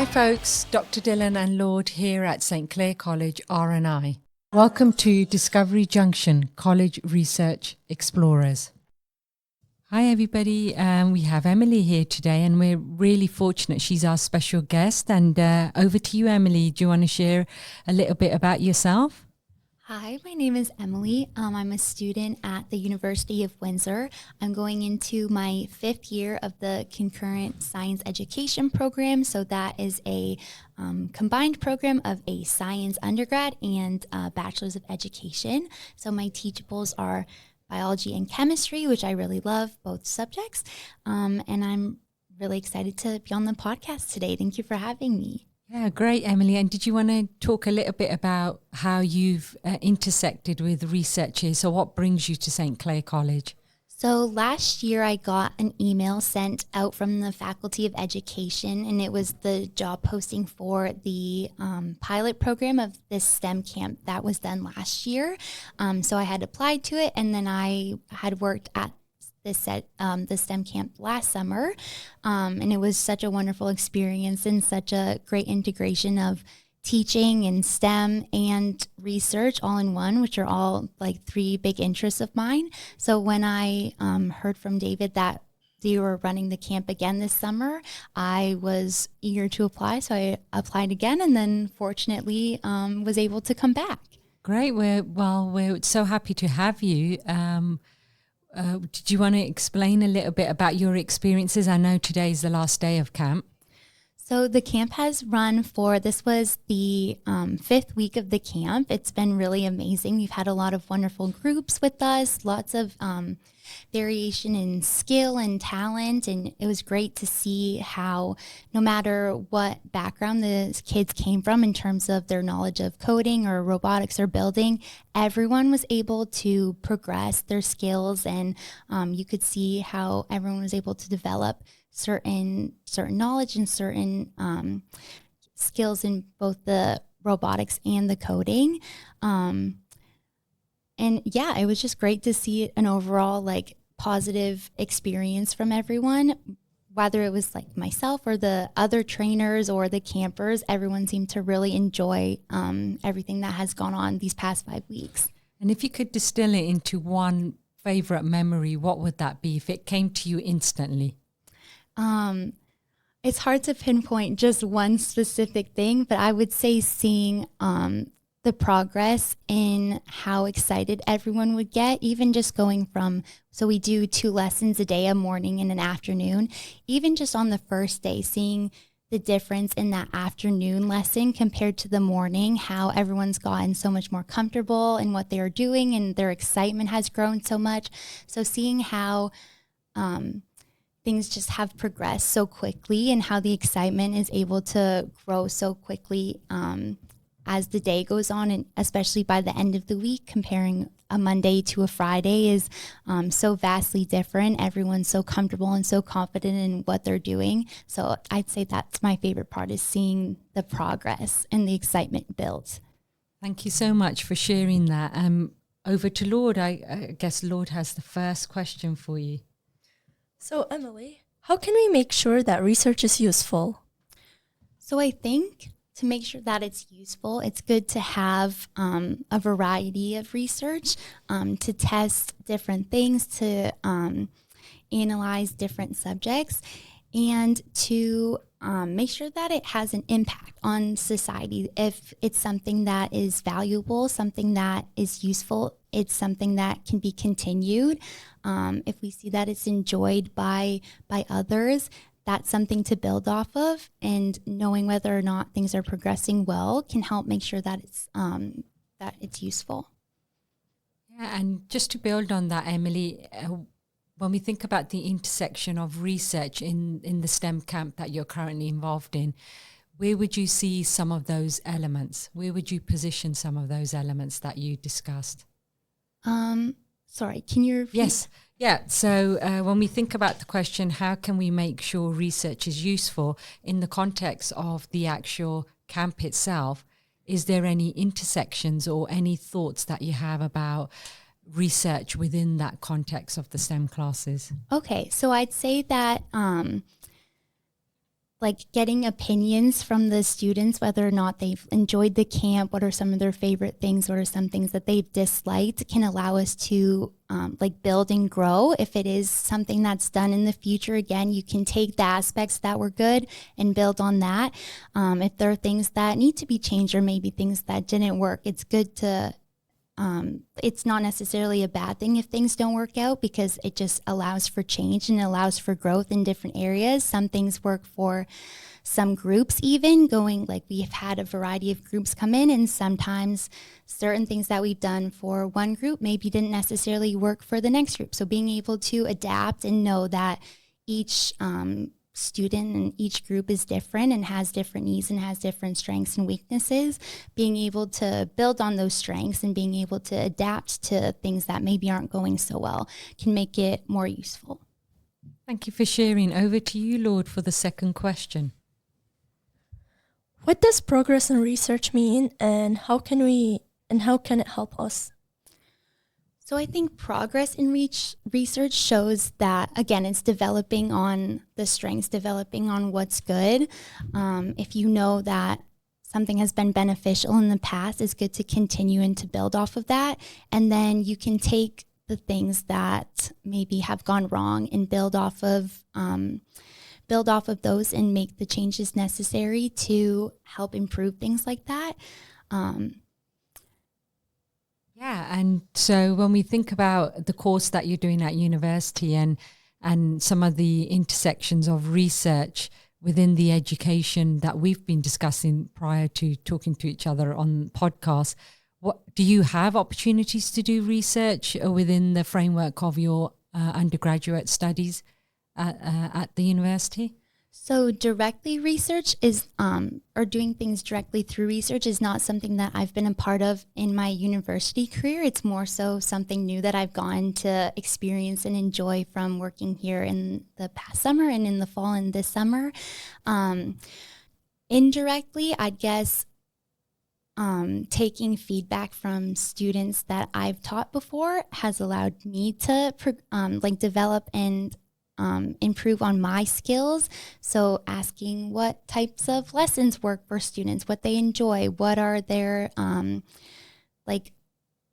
Hi folks, Dr. Dylan and Lord here at St. Clair College R&I. Welcome to Discovery Junction, College Research Explorers. Hi everybody, we have Emily here today and we're really fortunate she's our special guest, and over to you, Emily. Do you want to share a little bit about yourself? Hi, my name is Emily. I'm a student at the University of Windsor. I'm going into my 5th year of the concurrent science education program. So that is a combined program of a science undergrad and a bachelor's of education. So my teachables are biology and chemistry, which I really love, both subjects. And I'm really excited to be on the podcast today. Thank you for having me. Yeah, great, Emily. And did you want to talk a little bit about how you've intersected with researchers? So what brings you to St. Clair College? So last year I got an email sent out from the Faculty of Education, and it was the job posting for the pilot program of this STEM camp that was done last year. So I had applied to it, and then I had worked at the STEM camp last summer, and it was such a wonderful experience and such a great integration of teaching and STEM and research all in one, which are all like 3 big interests of mine. So when I heard from David that they were running the camp again this summer, I was eager to apply. So I applied again, and then fortunately was able to come back. Great. We're so happy to have you. Did you want to explain a little bit about your experiences? I know today's the last day of camp. So the camp has run this was the 5th week of the camp. It's been really amazing. We've had a lot of wonderful groups with us, lots of variation in skill and talent. And it was great to see how no matter what background the kids came from in terms of their knowledge of coding or robotics or building, everyone was able to progress their skills. And you could see how everyone was able to develop certain knowledge and certain skills in both the robotics and the coding. And yeah, it was just great to see an overall like positive experience from everyone, whether it was like myself or the other trainers or the campers. Everyone seemed to really enjoy everything that has gone on these past 5 weeks. And if you could distill it into one favorite memory, what would that be if it came to you instantly? It's hard to pinpoint just one specific thing, but I would say seeing the progress in how excited everyone would get, even just going from, so we do 2 lessons a day, a morning and an afternoon, even just on the first day, seeing the difference in that afternoon lesson compared to the morning, how everyone's gotten so much more comfortable in what they're doing and their excitement has grown so much. So seeing how things just have progressed so quickly and how the excitement is able to grow so quickly as the day goes on, and especially by the end of the week, comparing a Monday to a Friday is so vastly different. Everyone's so comfortable and so confident in what they're doing. So I'd say that's my favorite part, is seeing the progress and the excitement build. Thank you so much for sharing that. Over to Lord. I guess Lord has the first question for you. So, Emily, how can we make sure that research is useful? So I think to make sure that it's useful, it's good to have a variety of research to test different things, to analyze different subjects, and to make sure that it has an impact on society. If it's something that is valuable, something that is useful, it's something that can be continued. If we see that it's enjoyed by others, that's something to build off of, and knowing whether or not things are progressing well can help make sure that it's useful. Yeah, and just to build on that, Emily, when we think about the intersection of research in the STEM camp that you're currently involved in, where would you see some of those elements? Where would you position some of those elements that you discussed? Sorry, can you repeat? Yes. Yeah. So when we think about the question, how can we make sure research is useful in the context of the actual camp itself, is there any intersections or any thoughts that you have about research within that context of the STEM classes? Okay, so I'd say that like getting opinions from the students, whether or not they've enjoyed the camp, what are some of their favorite things, what are some things that they've disliked, can allow us to like build and grow. If it is something that's done in the future, again, you can take the aspects that were good and build on that. If there are things that need to be changed or maybe things that didn't work, it's good to it's not necessarily a bad thing if things don't work out, because it just allows for change and allows for growth in different areas. Some things work for some groups, even going like we've had a variety of groups come in, and sometimes certain things that we've done for one group maybe didn't necessarily work for the next group. So being able to adapt and know that each student and each group is different and has different needs and has different strengths and weaknesses, being able to build on those strengths and being able to adapt to things that maybe aren't going so well can make it more useful. Thank you for sharing. Over to you, Lord, for the second question. What does progress in research mean, and how can it help us? So I think progress in research shows that, again, it's developing on the strengths, developing on what's good. If you know that something has been beneficial in the past, it's good to continue and to build off of that. And then you can take the things that maybe have gone wrong and build off of those and make the changes necessary to help improve things like that. Yeah, and so when we think about the course that you're doing at university and some of the intersections of research within the education that we've been discussing prior to talking to each other on podcasts, what do you have opportunities to do research within the framework of your undergraduate studies at the university? So directly research is, or doing things directly through research is not something that I've been a part of in my university career. It's more so something new that I've gotten to experience and enjoy from working here in the past summer and in the fall and this summer. Indirectly, I guess taking feedback from students that I've taught before has allowed me to develop and improve on my skills. So asking what types of lessons work for students, what they enjoy, what are their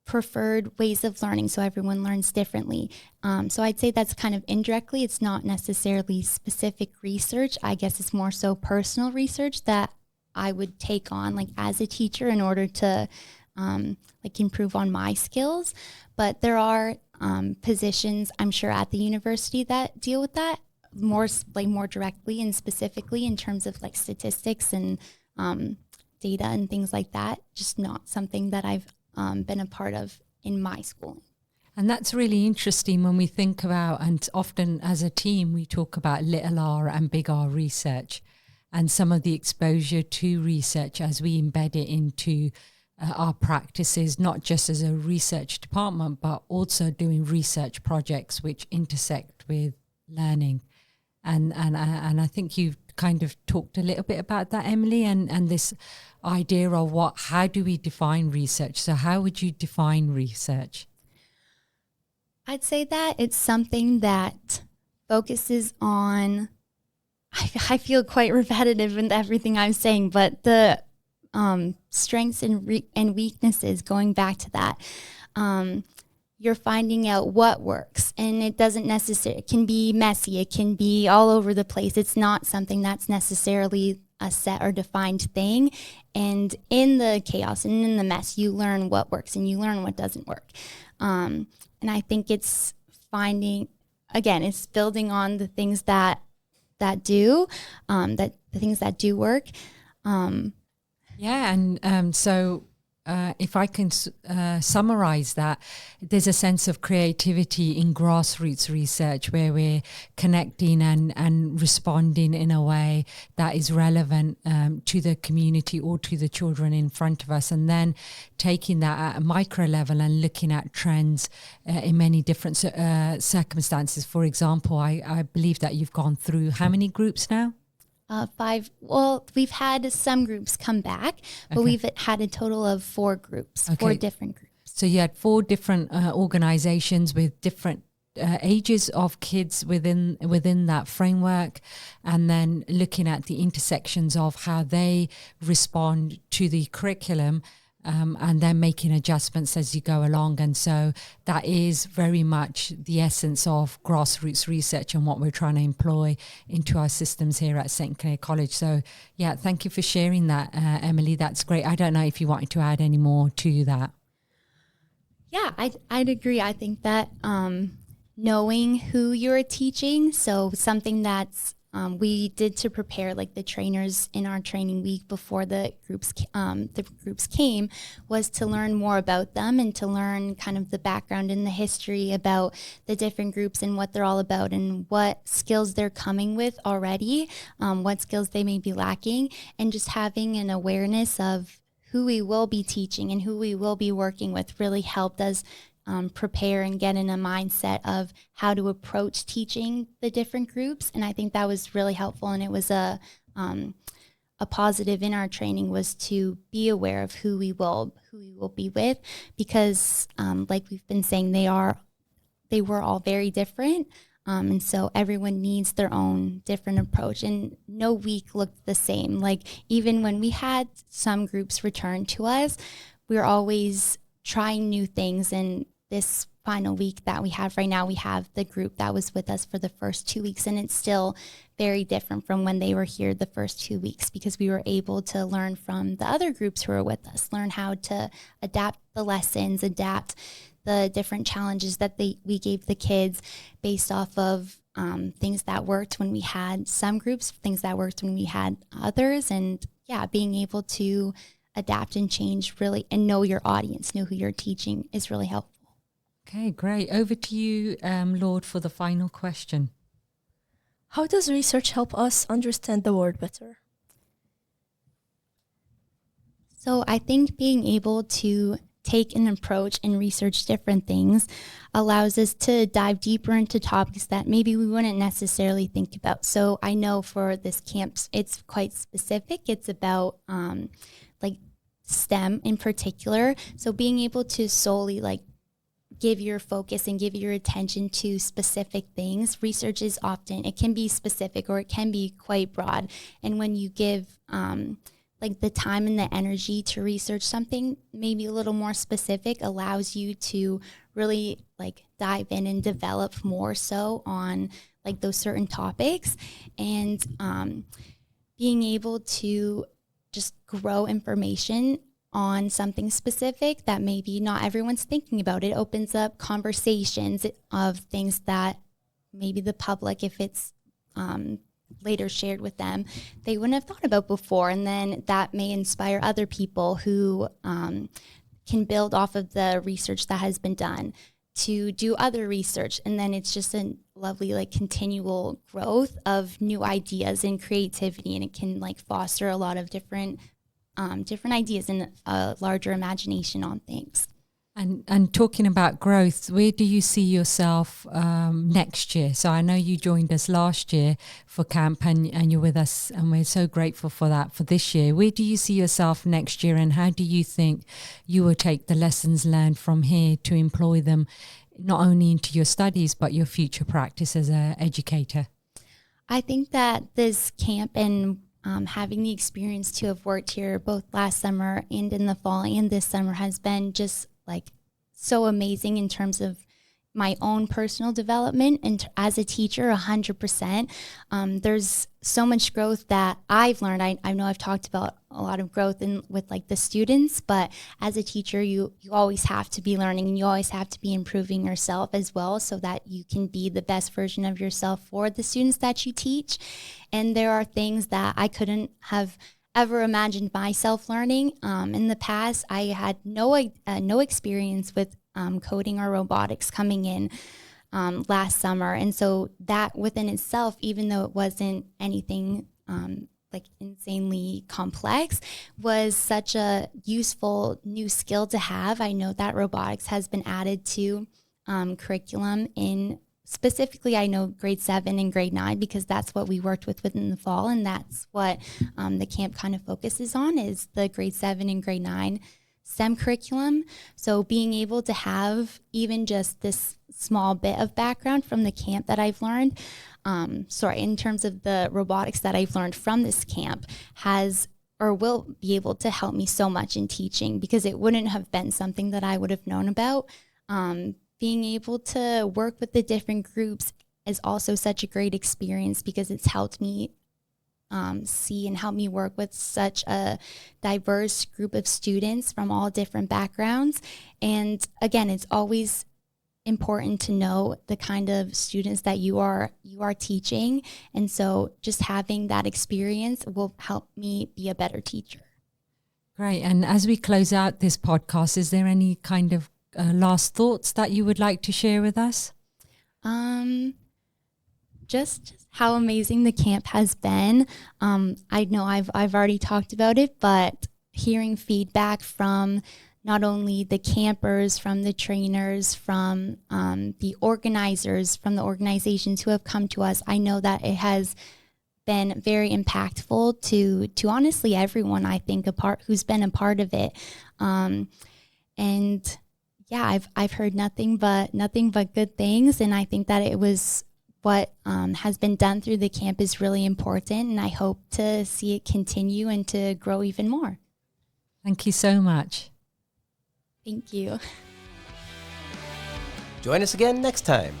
preferred ways of learning, so everyone learns differently. So I'd say that's kind of indirectly. It's not necessarily specific research. I guess it's more so personal research that I would take on like as a teacher in order to improve on my skills. But there are positions, I'm sure, at the university that deal with that more directly and specifically in terms of like statistics and data and things like that. Just not something that I've been a part of in my schooling. And that's really interesting when we think about, and often as a team, we talk about little r and big R research and some of the exposure to research as we embed it into our practices, not just as a research department, but also doing research projects which intersect with learning. And I think you've kind of talked a little bit about that, Emily, and this idea of how do we define research? So how would you define research? I'd say that it's something that focuses on, I feel quite repetitive in everything I'm saying, but the strengths and weaknesses, going back to that, you're finding out what works, and it doesn't necessarily, it can be messy, it can be all over the place. It's not something that's necessarily a set or defined thing. And in the chaos and in the mess, you learn what works and you learn what doesn't work. And I think it's it's building on the things that do, the things that do work. So if I can summarize that, there's a sense of creativity in grassroots research where we're connecting and responding in a way that is relevant to the community or to the children in front of us, and then taking that at a micro level and looking at trends in many different circumstances. For example, I believe that you've gone through how many groups now? 5. Well, we've had some groups come back, but we've had a total of 4 groups, 4 different groups. So you had 4 different organizations with different ages of kids within that framework, and then looking at the intersections of how they respond to the curriculum, and then making adjustments as you go along. And so that is very much the essence of grassroots research and what we're trying to employ into our systems here at St. Clair College. So yeah, thank you for sharing that, Emily. That's great. I don't know if you wanted to add any more to that. Yeah, I'd agree. I think that knowing who you're teaching, so something that's we did to prepare like the trainers in our training week before the groups came, was to learn more about them and to learn kind of the background and the history about the different groups and what they're all about and what skills they're coming with already, what skills they may be lacking, and just having an awareness of who we will be teaching and who we will be working with really helped us prepare and get in a mindset of how to approach teaching the different groups. And I think that was really helpful. And it was a positive in our training was to be aware of who we will be with, because like we've been saying, they were all very different. And so everyone needs their own different approach, and no week looked the same. Like even when we had some groups return to us, we were always trying new things. And this final week that we have right now, we have the group that was with us for the first 2 weeks, and it's still very different from when they were here the first 2 weeks, because we were able to learn from the other groups who were with us, learn how to adapt the lessons, adapt the different challenges that we gave the kids based off of things that worked when we had some groups, things that worked when we had others. And yeah, being able to adapt and change really, and know your audience, know who you're teaching is really helpful. Okay, great. Over to you, Lord, for the final question. How does research help us understand the world better? So I think being able to take an approach and research different things allows us to dive deeper into topics that maybe we wouldn't necessarily think about. So I know for this camp, it's quite specific. It's about like STEM in particular. So being able to solely like give your focus and give your attention to specific things. Research is often, it can be specific or it can be quite broad. And when you give like the time and the energy to research something maybe a little more specific, allows you to really like dive in and develop more so on like those certain topics. And being able to just grow information on something specific that maybe not everyone's thinking about. It opens up conversations of things that maybe the public, if it's later shared with them, they wouldn't have thought about before. And then that may inspire other people who can build off of the research that has been done to do other research. And then it's just a lovely like continual growth of new ideas and creativity. And it can like foster a lot of different ideas and a larger imagination on things. And talking about growth, where do you see yourself next year? So I know you joined us last year for camp, and you're with us, and we're so grateful for that for this year. Where do you see yourself next year, and how do you think you will take the lessons learned from here to employ them not only into your studies, but your future practice as an educator? I think that this camp and having the experience to have worked here both last summer and in the fall and this summer has been just like so amazing in terms of my own personal development and as a teacher, 100%. There's so much growth that I've learned. I know I've talked about a lot of growth with like the students, but as a teacher, you always have to be learning and you always have to be improving yourself as well so that you can be the best version of yourself for the students that you teach. And there are things that I couldn't have ever imagined myself learning. In the past, I had no experience with coding or robotics coming in last summer. And so that within itself, even though it wasn't anything like insanely complex, was such a useful new skill to have. I know that robotics has been added to curriculum in specifically, I know grade 7 and grade 9, because that's what we worked with within the fall. And that's what the camp kind of focuses on, is the grade 7 and grade 9 STEM curriculum. So being able to have even just this small bit of background from the camp that I've learned, in terms of the robotics that I've learned from this camp has or will be able to help me so much in teaching, because it wouldn't have been something that I would have known about. Being able to work with the different groups is also such a great experience, because it's helped me see and help me work with such a diverse group of students from all different backgrounds. And again, it's always important to know the kind of students that you are teaching. And so just having that experience will help me be a better teacher. Great. And as we close out this podcast, is there any kind of last thoughts that you would like to share with us? Just how amazing the camp has been. I know I've already talked about it, but hearing feedback from not only the campers, from the trainers, from the organizers, from the organizations who have come to us, I know that it has been very impactful to honestly everyone, I think, who's been a part of it. And yeah, I've heard nothing but good things, and I think that it was what has been done through the camp is really important, and I hope to see it continue and to grow even more. Thank you so much. Thank you. Join us again next time.